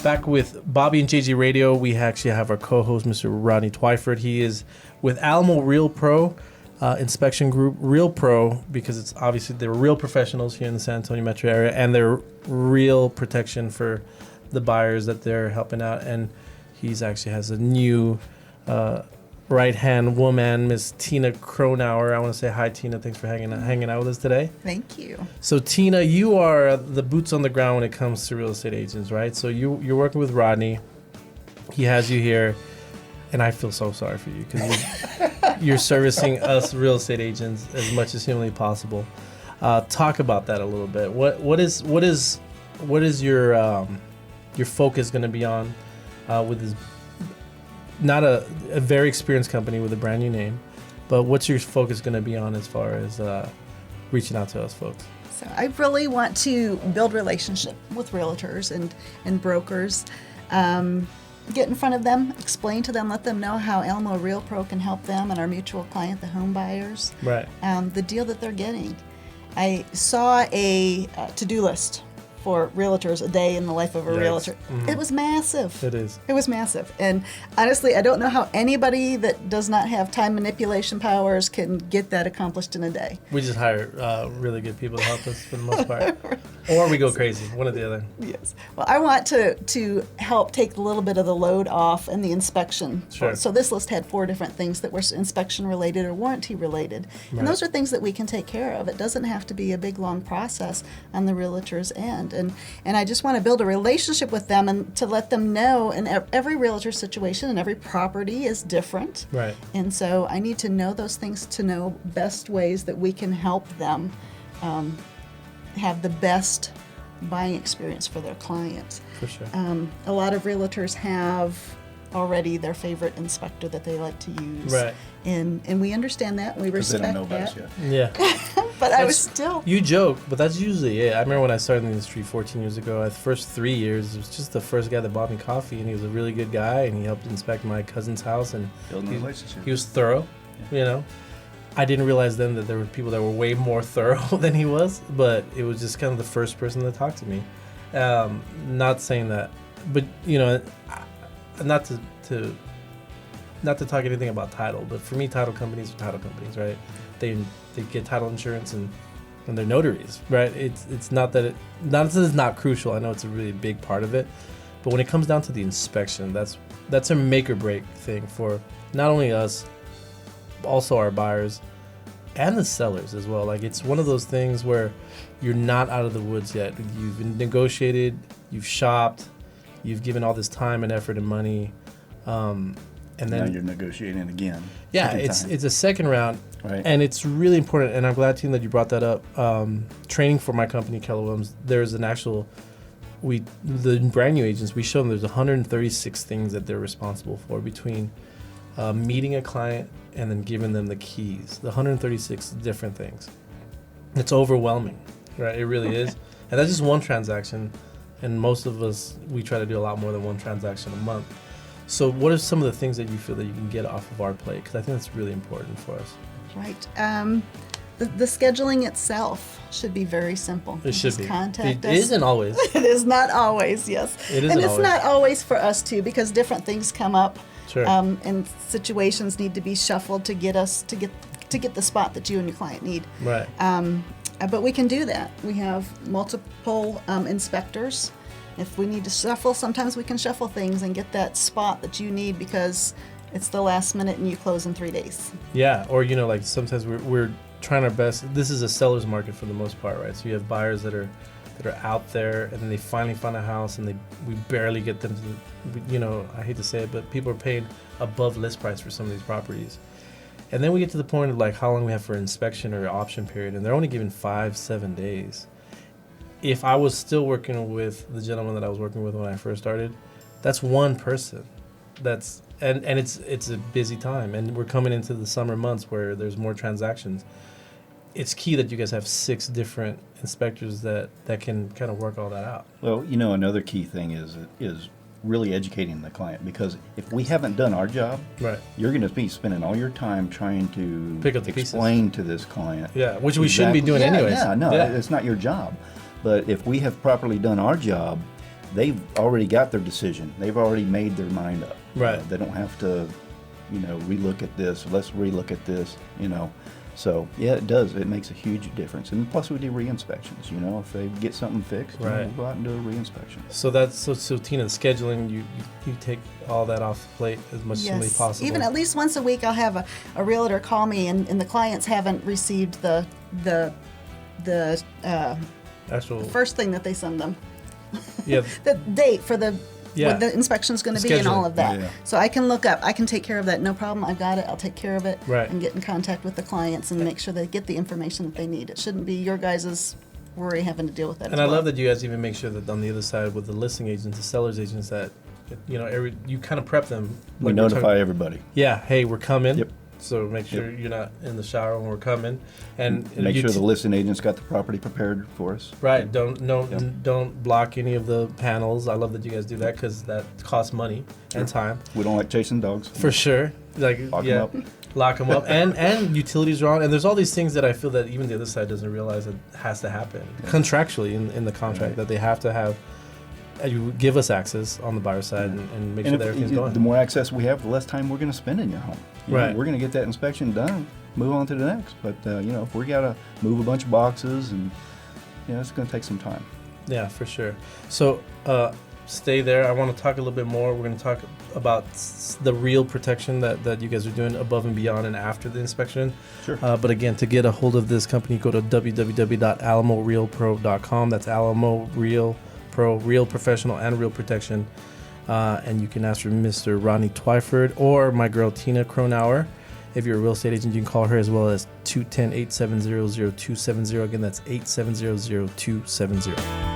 Back with Bobby and JJ Radio, we actually have our co-host, Mr. Rodney Twyford. He is with Alamo Real Pro Inspection Group, Real Pro, because it's obviously they're real professionals here in the San Antonio metro area, and they're real protection for the buyers that they're helping out. And he's actually has a new right-hand woman, Miss Tina Cronauer. I want to say hi, Tina. Thanks for hanging out with us today. Thank you. So, Tina, you are the boots on the ground when it comes to real estate agents, right? So you're working with Rodney. He has you here, and I feel so sorry for you because you're servicing us real estate agents as much as humanly possible. Talk about that a little bit. What is your focus going to be on with this? Not a very experienced company with a brand new name, but what's your focus going to be on as far as reaching out to us folks? So I really want to build relationship with realtors and brokers. Get in front of them, explain to them, let them know how Alamo Real Pro can help them and our mutual client, the home buyers. Right. The deal that they're getting. I saw a to-do list for realtors, a day in the life of a realtor. Mm-hmm. It was massive. It is. It was massive. And honestly, I don't know how anybody that does not have time manipulation powers can get that accomplished in a day. We just hire really good people to help us for the most part. Or we go crazy, one or the other. Yes. Well, I want to help take a little bit of the load off and the inspection. Sure. So this list had 4 different things that were inspection related or warranty related. Right. And those are things that we can take care of. It doesn't have to be a big, long process on the realtor's end. And I just want to build a relationship with them and to let them know, and every realtor situation and every property is different. Right. And so I need to know those things to know best ways that we can help them have the best buying experience for their clients. For sure. A lot of realtors have already their favorite inspector that they like to use. Right. And we understand that. We respect they don't know that. about us yet. Yeah. But I was still... You joke, but that's usually it. I remember when I started in the industry 14 years ago, the first 3 years, it was just the first guy that bought me coffee, and he was a really good guy, and he helped inspect my cousin's house, and Building a relationship. he was thorough, you know. I didn't realize then that there were people that were way more thorough than he was, but it was just kind of the first person to talk to me. Not saying that, but, you know, not to talk anything about title, but for me, title companies are title companies, right? They get title insurance and they're notaries, right? It's not that it's not crucial. I know it's a really big part of it, but when it comes down to the inspection, that's a make or break thing for not only us, also our buyers and the sellers as well. Like, it's one of those things where you're not out of the woods yet. You've negotiated, you've shopped, you've given all this time and effort and money, and then now you're negotiating again. Yeah, it's a second round, right. And it's really important. And I'm glad, Tim, that you brought that up. Training for my company, Keller, there's an actual the brand new agents. We show them there's 136 things that they're responsible for between meeting a client and then giving them the keys. The 136 different things. It's overwhelming, right? It really is. And that's just one transaction. And most of us, we try to do a lot more than one transaction a month. So what are some of the things that you feel that you can get off of our plate? Because I think that's really important for us. Right. The scheduling itself should be very simple. It should be. Contact It us. isn't always. It is not always, yes. It isn't and it's always. not always for us too, because different things come up. Sure. And situations need to be shuffled to get us to get the spot that you and your client need. Right. But we can do that. We have multiple inspectors. If we need to shuffle, sometimes we can shuffle things and get that spot that you need because it's the last minute and you close in 3 days. Yeah, or like sometimes we're trying our best. This is a seller's market for the most part, right? So you have buyers that are out there, and then they finally find a house, and we barely get them to, I hate to say it, but people are paying above list price for some of these properties. And then we get to the point of like how long we have for inspection or option period, and they're only given 5-7 days. If I was still working with the gentleman that I was working with when I first started, that's one person. And it's a busy time, and we're coming into the summer months where there's more transactions. It's key that you guys have 6 different inspectors that can kind of work all that out. Well, another key thing is really educating the client, because if we haven't done our job, right, you're going to be spending all your time trying to pick up the explain pieces to this client. Yeah, which we shouldn't be doing anyways. Yeah, no, it's not your job. But if we have properly done our job, they've already got their decision. They've already made their mind up. Right. They don't have to, relook at this. Let's relook at this. So yeah, it does. It makes a huge difference. And plus, we do re-inspections. If they get something fixed, Right. we'll go out and do a re-inspection. So that's so Tina, scheduling, you take all that off the plate as much as humanly possible. Even at least once a week, I'll have a realtor call me, and the clients haven't received the actual first thing that they send them. Yeah. The date for the Yeah. when the inspection's going to be and all of that. Yeah. So I can look up. I can take care of that. No problem. I've got it. I'll take care of it. Right. And get in contact with the clients and make sure they get the information that they need. It shouldn't be your guys' worry having to deal with that. And I love that you guys even make sure that on the other side with the listing agents, the sellers agents, that you kind of prep them. We notify everybody. Yeah, hey, we're coming. Yep. So make sure you're not in the shower when we're coming, and Make you sure the listing agent's got the property prepared for us. right. Don't block any of the panels. I love that you guys do that because that costs money and time We don't like chasing dogs. for sure. Like Lock 'em up. lock them up, and utilities are on, and there's all these things that I feel that even the other side doesn't realize that has to happen contractually in the contract, that they have to have. You give us access on the buyer side and make sure that everything's going. The more access we have, the less time we're going to spend in your home. Right. We're going to get that inspection done, move on to the next. But if we got to move a bunch of boxes, and it's going to take some time. Yeah, for sure. So stay there. I want to talk a little bit more. We're going to talk about the real protection that you guys are doing above and beyond and after the inspection. Sure. But again, to get a hold of this company, go to www.alamorealpro.com. That's Alamo Real Pro, real professional and real protection. And you can ask for Mr. Rodney Twyford or my girl Tina Cronauer. If you're a real estate agent, you can call her as well as 210-870-0270. Again, that's 870-0270.